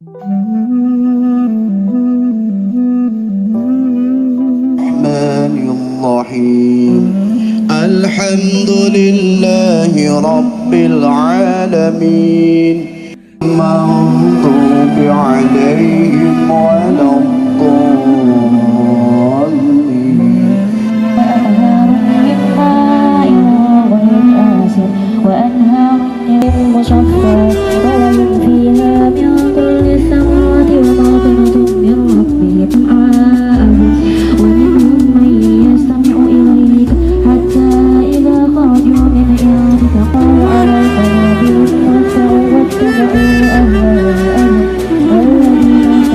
الرحمن الرحيم الحمد لله رب العالمين المغضوب عليهم ولا الضالين وأنهار من مصفى ولهم فيها من كل الثمرات ومغفرة من ربهم عاءهم ومنهم من يستمع إليك حتى إذا خرجوا من عندك قالوا عليك نبيهم واتبعوا أهواءهم والذين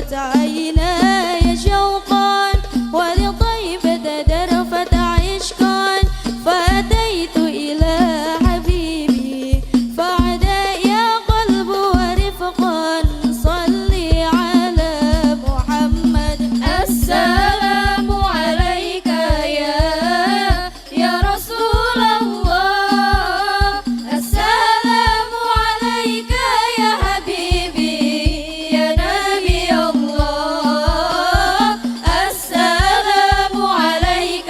وتعيناي شوقا ولطيبة درفة عشقا فأتيت إلى حبيبي فعدا يا قلب ورفقا صلي على محمد. السلام عليك يا رسول الله، السلام عليك يا حبيبي يا نبي الله، السلام عليك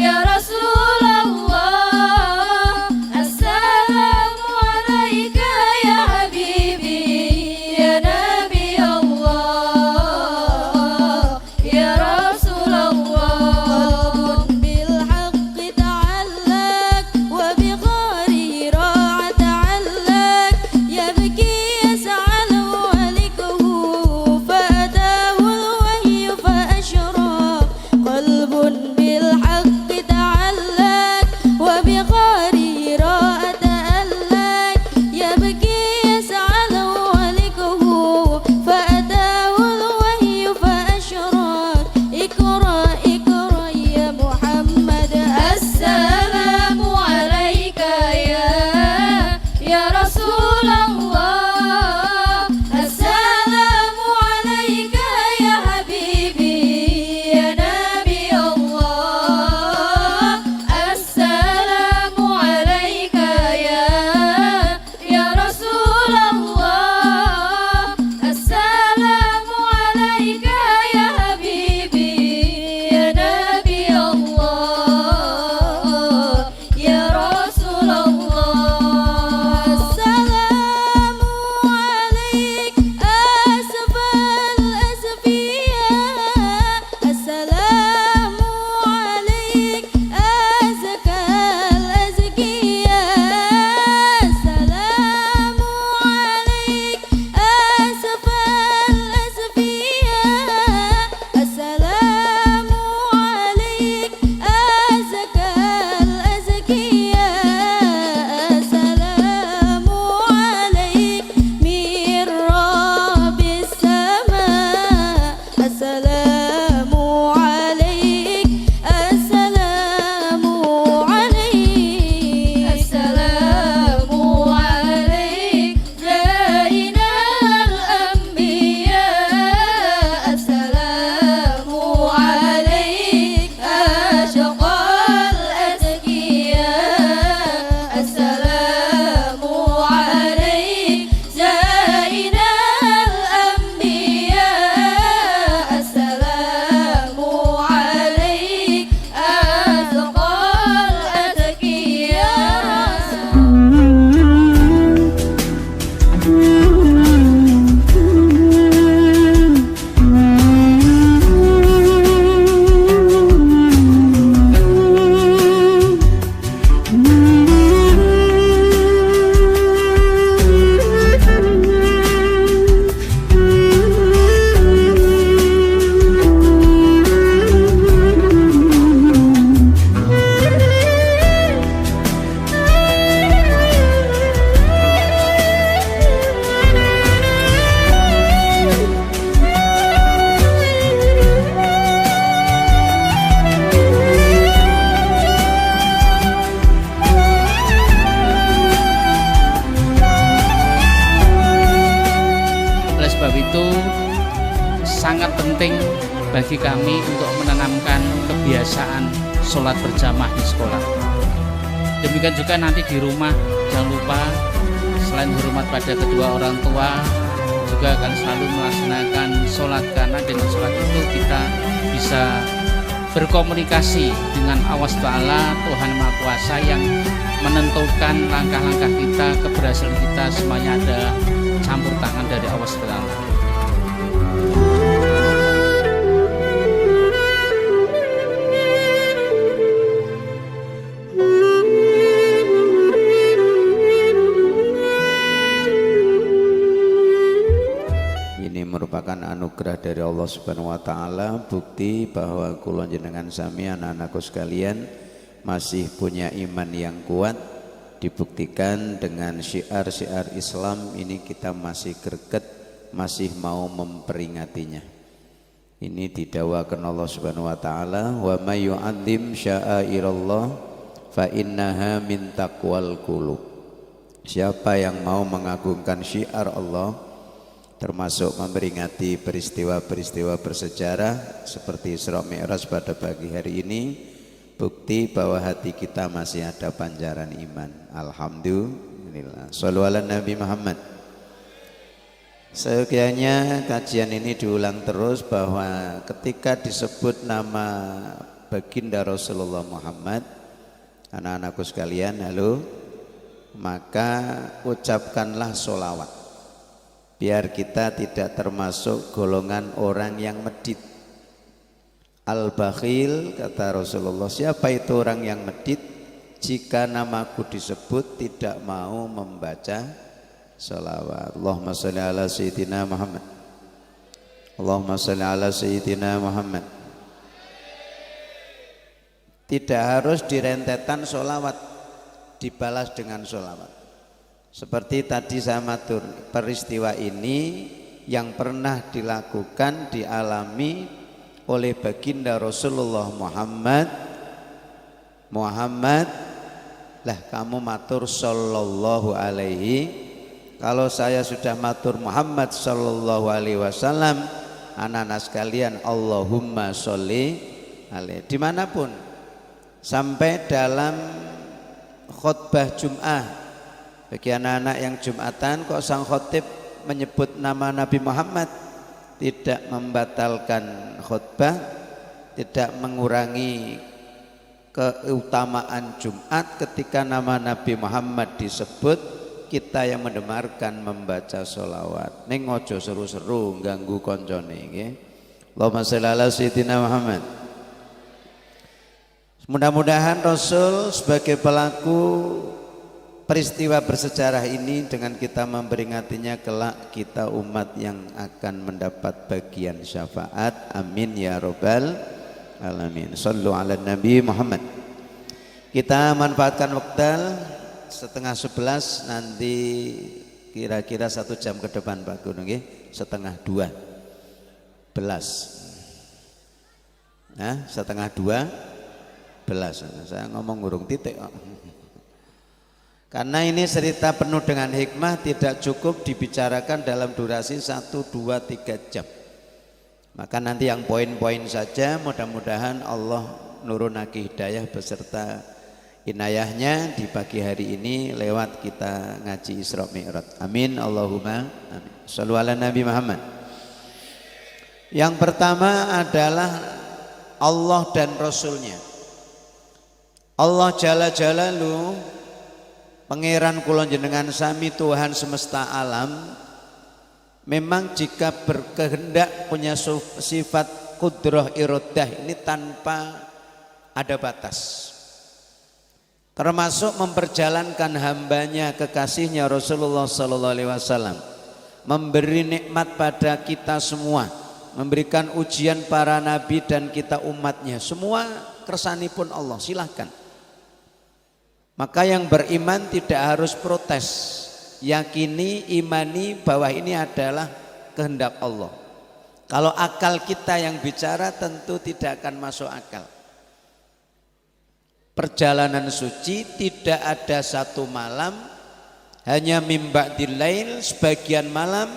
يا رسول الله، السلام عليك يا حبيبي يا نبي الله يا رسول الله. قلب بالحق تعلق وبغاره راع تعلق يبكي يسعى مالكه فأتاه الوحي فأشرق. قلب بالحق تعلق وبغاره راع تعلق يبكي يسعى مالكه فأتاه الوحي فأشرق. اقرأ اقرأ يا محمد. السلام عليك يا رسول الله، السلام عليك يا حبيبي يا نبي الله، السلام عليك يا رسول الله، السلام عليك يا حبيبي يا نبي الله يا رسول الله. السلام عليك أسف الأسفياء، السلام عليك أزكى الأزكياء، السلام عليك أسف الأسفياء، السلام عليك أزكى الأزكياء، السلام عليك من رب السماء، السلام عليك، السلام عليك، السلام عليك زين الأنبياء، السلام عليك أشقى الأتقياء، السلام عليك زين الأنبياء، السلام عليك أتقى Oleh sebab itu sangat penting bagi kami untuk menanamkan kebiasaan sholat berjamaah di sekolah. Demikian juga nanti di rumah, jangan lupa selain hormat pada kedua orang tua, juga akan selalu melaksanakan sholat, karena dengan sholat itu kita bisa berkomunikasi dengan Allah Ta'ala, Tuhan Maha Kuasa yang menentukan langkah-langkah kita, keberhasilan kita, semuanya ada campur tangan dari Allah Ta'ala. Ini merupakan anugerah dari Allah Subhanahu wa taala, bukti bahwa kula jenengan sami anak-anakku sekalian masih punya iman yang kuat, dibuktikan dengan syiar-syiar Islam ini kita masih greget masih mau memperingatinya. Ini didakwakan Allah Subhanahu wa taala, wa may yu'azzim sya'airallah fa innaha min taqwal qulub. Siapa yang mau mengagungkan syiar Allah, termasuk memperingati peristiwa-peristiwa bersejarah seperti Isra Mi'raj pada pagi hari ini, bukti bahwa hati kita masih ada pancaran iman. Alhamdulillah. Shallu ala Nabi Muhammad. Sekiannya kajian ini diulang terus bahwa ketika disebut nama baginda Rasulullah Muhammad, anak-anakku sekalian, halo, maka ucapkanlah sholawat, biar kita tidak termasuk golongan orang yang medit. Al-bakhil, kata Rasulullah, siapa itu orang yang medit? Jika namaku disebut tidak mau membaca sholawat. Allahumma sholli ala sayyidina Muhammad. Allahumma sholli ala sayyidina Muhammad. Tidak harus direntetan sholawat, dibalas dengan sholawat. Seperti tadi saya matur, peristiwa ini yang pernah dilakukan, dialami oleh baginda Rasulullah Muhammad. Lah kamu matur sallallahu alaihi. Kalau saya sudah matur Muhammad sallallahu alaihi wasallam, anak-anak sekalian, Allahumma sholli alaihi. Dimanapun, sampai dalam khutbah Jum'ah, bagi anak-anak yang Jumatan, kok sang khotib menyebut nama Nabi Muhammad, tidak membatalkan khutbah, tidak mengurangi keutamaan Jumat. Ketika nama Nabi Muhammad disebut, kita yang mendengarkan membaca sholawat. Ning ojo seru-seru ganggu koncone nggih. Allahumma sholli ala sayyidina Muhammad. Mudah-mudahan Rasul sebagai pelaku peristiwa bersejarah ini, dengan kita memperingatinya, kelak kita umat yang akan mendapat bagian syafaat. Amin ya rabbal alamin. Shallu ala Nabi Muhammad. Kita manfaatkan waktu 10:30, nanti kira-kira 1 jam ke depan Pak Gunung, 1:30. Nah, 1:30. Saya ngomong ngurung titik kok. Karena ini cerita penuh dengan hikmah, tidak cukup dibicarakan dalam durasi 1, 2, 3 jam. Maka nanti yang poin-poin saja, mudah-mudahan Allah nurunake hidayah beserta inayahnya di pagi hari ini lewat kita ngaji Isra Mi'raj. Amin Allahumma amin. Shallu ala Nabi Muhammad. Yang pertama adalah Allah dan Rasulnya. Allah Jalla Jalaluhu, Pangeran kula jenengan sami, Tuhan semesta alam, memang jika berkehendak punya sifat kudrah iradah ini tanpa ada batas. Termasuk memperjalankan hambanya, kekasihnya Rasulullah sallallahu alaihi wasallam, memberi nikmat pada kita semua, memberikan ujian para nabi dan kita umatnya, semua kersanipun Allah, silahkan. Maka yang beriman tidak harus protes, yakini, imani bahwa ini adalah kehendak Allah. Kalau akal kita yang bicara tentu tidak akan masuk akal. Perjalanan suci tidak ada satu malam, hanya mimba'dil lail, sebagian malam,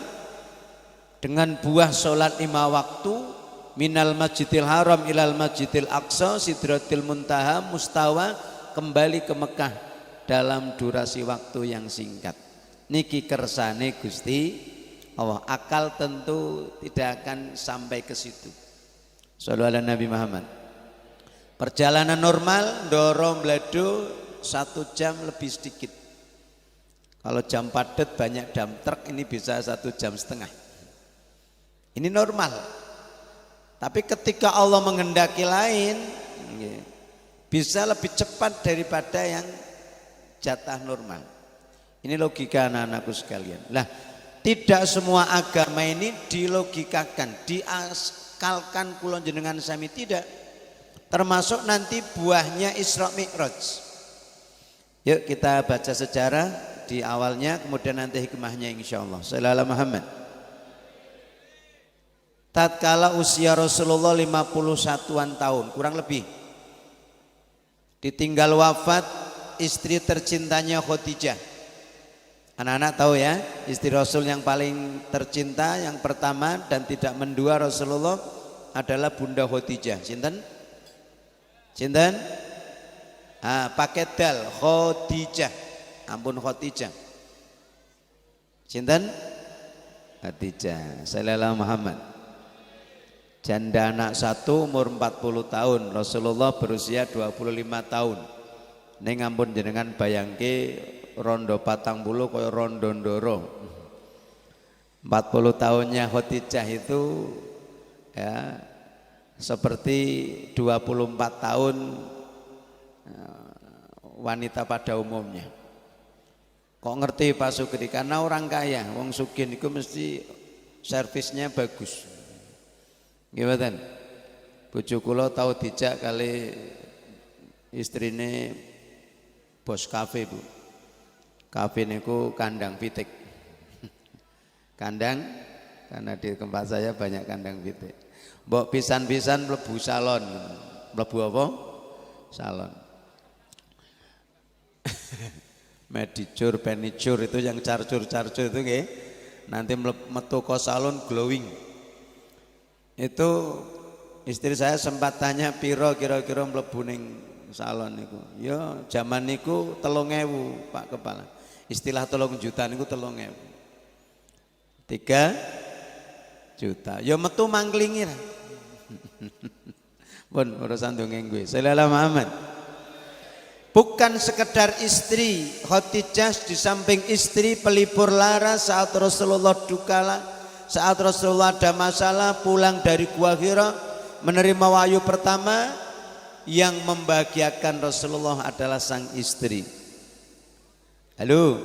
dengan buah sholat 5 waktu, minal masjidil haram ilal masjidil aqsa, sidratil muntaha, mustawa, kembali ke Mekah dalam durasi waktu yang singkat. Niki kersane Gusti Allah. Akal tentu tidak akan sampai ke situ. Shallallahu ala Nabi Muhammad. Perjalanan normal dorong blado 1 jam lebih sedikit. Kalau jam padat banyak dam truk, ini bisa 1,5 jam. Ini normal. Tapi ketika Allah menghendaki lain, bisa lebih cepat daripada yang jatah normal. Ini logika anak-anakku sekalian. Lah, tidak semua agama ini dilogikakan, diakalkan kula jenengan sami, tidak. Termasuk nanti buahnya Isra Mi'raj. Yuk kita baca sejarah di awalnya, kemudian nanti hikmahnya insyaallah. Sallallahu Muhammad. tatkala usia Rasulullah 51-an tahun kurang lebih, ditinggal wafat istri tercintanya Khadijah. Anak-anak tahu ya, istri Rasul yang paling tercinta yang pertama dan tidak mendua Rasulullah adalah Bunda Khadijah. Sinten? Sinten? Pakai dal, Khadijah. Ampun Khadijah. Sinten? Khadijah. Sallallahu Muhammad. Janda anak satu umur 40 tahun, Rasulullah berusia 25 tahun. Ning ampun jenengan bayangke rondo patang bulu kaya rondo ndoro. 40 tahunnya Khadijah itu ya seperti 24 tahun wanita pada umumnya. Kok ngerti Pak Sugri? Karena orang kaya, wong sugih niku mesti servisnya bagus. Gimana? Bojo kula tau dijak kali istrine bos kafe, Bu. Kafe niku kandang pitik. Kandang, karena di tempat saya banyak kandang pitik. Mbok pisan-pisan mlebu salon. Mlebu apa? Salon. Medicure, penicure itu yang carcur-carcur itu nggih. Nanti metu ke salon glowing. Itu istri saya sempat tanya piro kira-kira mlebu ning salon niku. Ya zaman niku 3.000 Pak Kepala. Istilah 3 juta niku 3.000. 3 juta. Ya metu mangklingi lah. Pun urusan dongeng gue. Sallallahu Muhammad. Bukan sekedar istri, Khadijah di samping istri pelipur lara saat Rasulullah duka, saat Rasulullah ada masalah pulang dari Gua Hira menerima wahyu pertama, yang membahagiakan Rasulullah adalah sang istri. Halo,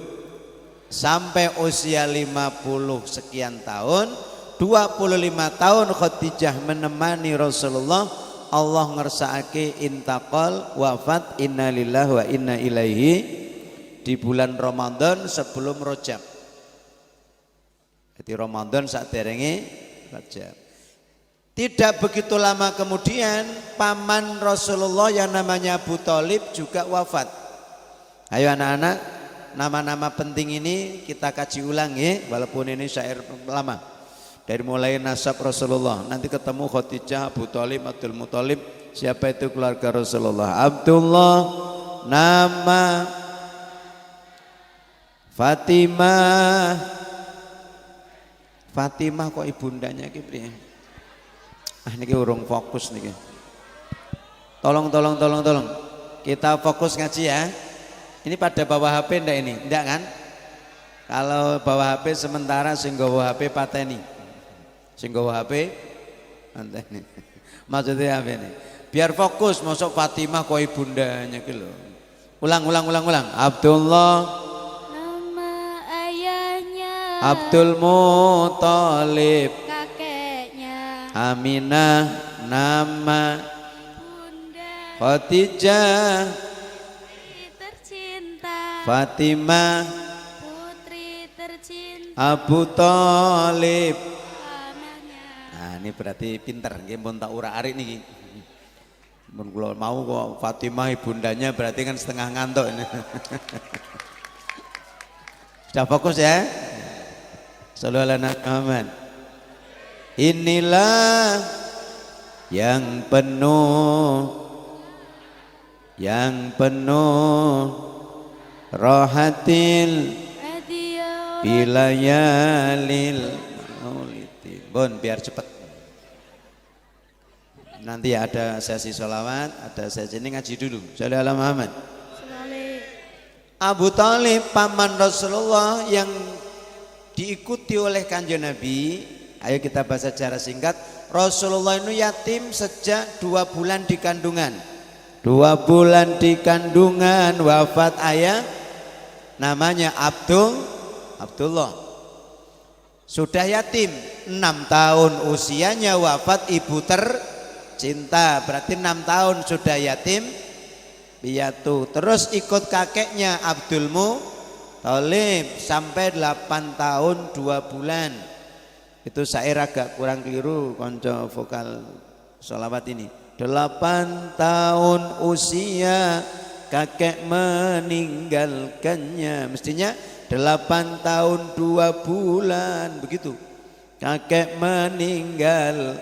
sampai usia 50 sekian tahun, 25 tahun Khadijah menemani Rasulullah. Allah ngersakake intaqal wafat innalillahi wa inna ilaihi di bulan Ramadan sebelum Rajab. Jadi Ramadan saderenge Rajab. Tidak begitu lama kemudian paman Rasulullah yang namanya Abu Thalib juga wafat. Ayo anak-anak, nama-nama penting ini kita kaji ulang ya, walaupun ini syair lama. Dari mulai nasab Rasulullah, nanti ketemu Khadijah, Abu Thalib, Abdul Muthalib. Siapa itu keluarga Rasulullah? Abdullah, nama Fatimah. Fatimah kok ibundanya ki priye? Niki urung fokus niki. Tolong. Kita fokus ngaji ya. Ini pada bawa HP ndak ini? Ndak kan? Kalau bawa HP sementara sing nggawa HP pateni. Sing nggawa HP antene. Maksudnya apa ini? Biar fokus, masuk Fatimah kok ibundanya gitu loh. Ulang. Abdullah, Nama ayahnya Abdul Muthalib, kakeknya Aminah, nama Bunda Khadijah, putri tercinta Fatimah, putri tercinta Abu Thalib. anaknya. Nah ini berarti pinter, nggih pun tak urak-arik niki. Mun kula mau kok Fatimah ibundanya berarti kan setengah ngantuk ini. Sudah fokus ya? Sallallahu alaihi wasallam. Inilah yang penuh rohatil Radio bilayalil maulidi. Bon biar cepat. Nanti ada sesi sholawat, ada sesi ini ngaji dulu. Sallallahu alaihi Muhammad. Abu Thalib paman Rasulullah yang diikuti oleh Kanjeng Nabi. Ayo kita bahas secara singkat. Rasulullah itu yatim sejak 2 bulan di kandungan. 2 bulan di kandungan wafat ayah namanya Abdullah. Sudah yatim 6 tahun usianya wafat ibu tercinta, berarti 6 tahun sudah yatim piatu. Terus ikut kakeknya Abdul Muthalib sampai 8 tahun 2 bulan. Itu syair agak kurang keliru konco vokal sholawat ini. 8 tahun usia kakek meninggalkannya. Mestinya 8 tahun 2 bulan begitu. Kakek meninggal.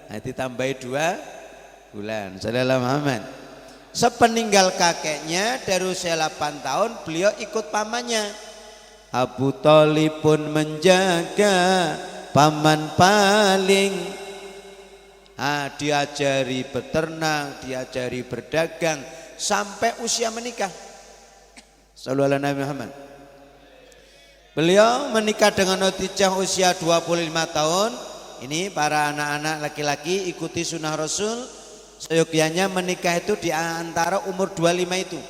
Nah, ditambahi 2 bulan. Sallallahu Muhammad. Sepeninggal kakeknya dari usia 8 tahun beliau ikut pamannya. Abu Thalib pun menjaga paman paling. Diajari beternak, diajari berdagang sampai usia menikah. Sallallahu alaihi Nabi Muhammad. Beliau menikah dengan Khadijah usia 25 tahun. Ini para anak-anak laki-laki ikuti sunnah Rasul. Seyogianya menikah itu di antara umur 25 itu.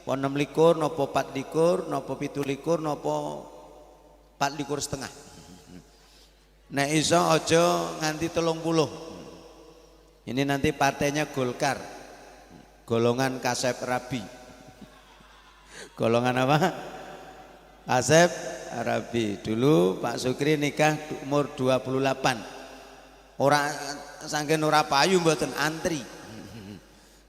Po 6 likur, nopo 4 likur, nopo 7 likur, nopo 4 likur setengah. Nek iso ojo nganti 30. Ini nanti partainya Golkar, golongan Kasep Rabi. Golongan apa? Kasep Rabi. Dulu Pak Sukri nikah umur 28. Orang sangken ora payu mboten antri.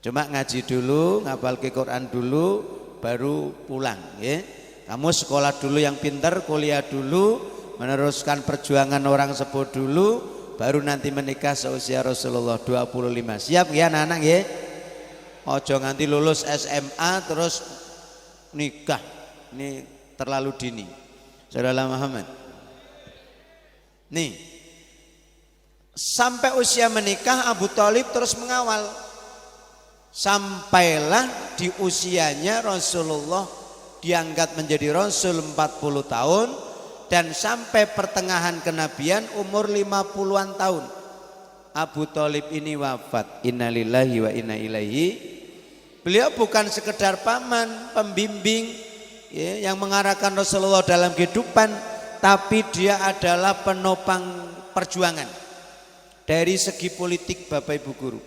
Cuma ngaji dulu, ngapal ke Quran dulu, baru pulang. Ya. Kamu sekolah dulu yang pintar, kuliah dulu, meneruskan perjuangan orang sepuh dulu, baru nanti menikah seusia Rasulullah 25. Siap ya anak-anak ya? Ojo nganti lulus SMA terus nikah. Ini terlalu dini. Saudara Muhammad. Nih. Sampai usia menikah Abu Thalib terus mengawal. Sampailah di usianya Rasulullah diangkat menjadi Rasul 40 tahun. Dan sampai pertengahan kenabian umur 50-an tahun Abu Thalib ini wafat. Innalillahi wa inna ilaihi. Beliau bukan sekedar paman, pembimbing ya, yang mengarahkan Rasulullah dalam kehidupan, tapi dia adalah penopang perjuangan. Dari segi politik Bapak Ibu Guru,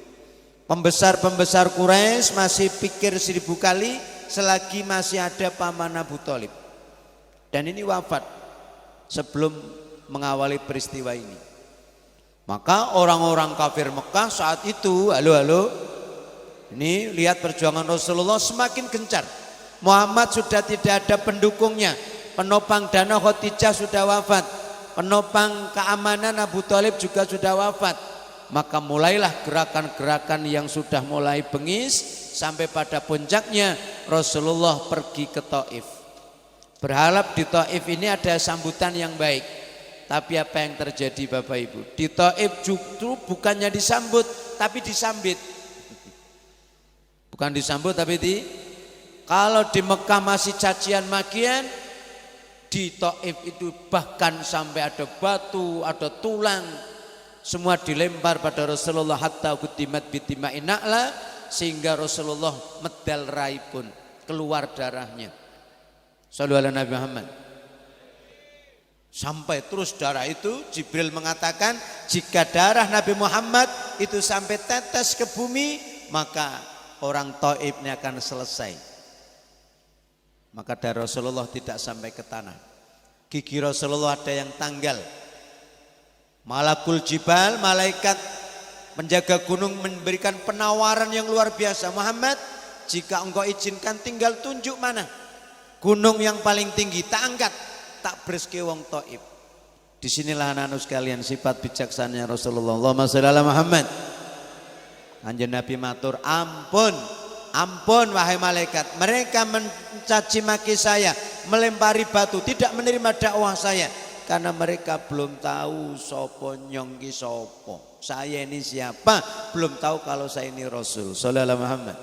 pembesar-pembesar Quraisy masih pikir 1000 kali selagi masih ada paman Abu Thalib. Dan ini wafat sebelum mengawali peristiwa ini. Maka orang-orang kafir Mekah saat itu, halo, ini lihat perjuangan Rasulullah semakin gencar. Muhammad sudah tidak ada pendukungnya, penopang dana Khadijah sudah wafat, penopang keamanan Abu Thalib juga sudah wafat. Maka mulailah gerakan-gerakan yang sudah mulai bengis sampai pada puncaknya Rasulullah pergi ke Taif. Berharap di Taif ini ada sambutan yang baik. Tapi apa yang terjadi Bapak Ibu? Di Taif justru bukannya disambut tapi disambit. Bukan disambut tapi kalau di Mekah masih cacian makian, di Taif itu bahkan sampai ada batu, ada tulang, semua dilempar pada Rasulullah hatta qutimat bitima'in na'la, sehingga Rasulullah medal rai pun keluar darahnya. Sallallahu alaihi Nabi Muhammad. Sampai terus darah itu Jibril mengatakan jika darah Nabi Muhammad itu sampai tetes ke bumi, maka orang Taif ini akan selesai. Maka darah Rasulullah tidak sampai ke tanah. Gigi Rasulullah ada yang tanggal. Malakul Jibal, malaikat penjaga gunung memberikan penawaran yang luar biasa. Muhammad, jika engkau izinkan tinggal tunjuk mana gunung yang paling tinggi, tak angkat, tak berske wong Taif. Disinilah anak-anak sekalian sifat bijaksananya Rasulullah. Allahumma sholli ala Muhammad. Kanjeng Nabi matur, ampun, ampun wahai malaikat, mereka mencaci maki saya, melempari batu, tidak menerima dakwah saya, karena mereka belum tahu sopo nyongki sopo, saya ini siapa, belum tahu kalau saya ini Rasul. Sholli ala Muhammad.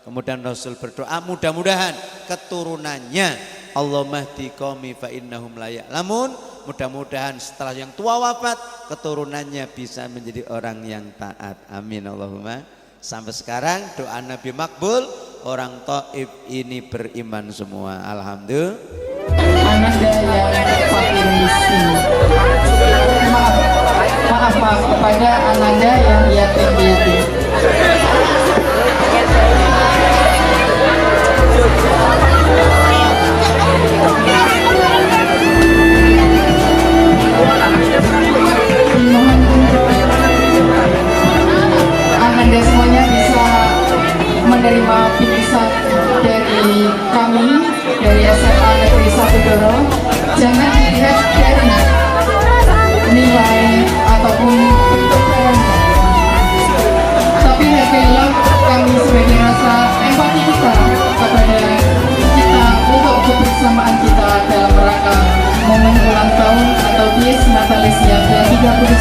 Kemudian Rasul berdoa, mudah-mudahan keturunannya Allahumma hdi qaumi fa innahum la ya'lamun. Mudah-mudahan setelah yang tua wafat, keturunannya bisa menjadi orang yang taat. Amin Allahumma. Sampai sekarang doa Nabi makbul, orang Taif ini beriman semua. Alhamdulillah. Ananda yang fakir miskin. Maaf kepada Ananda yang yatim piatu. Thank you. 30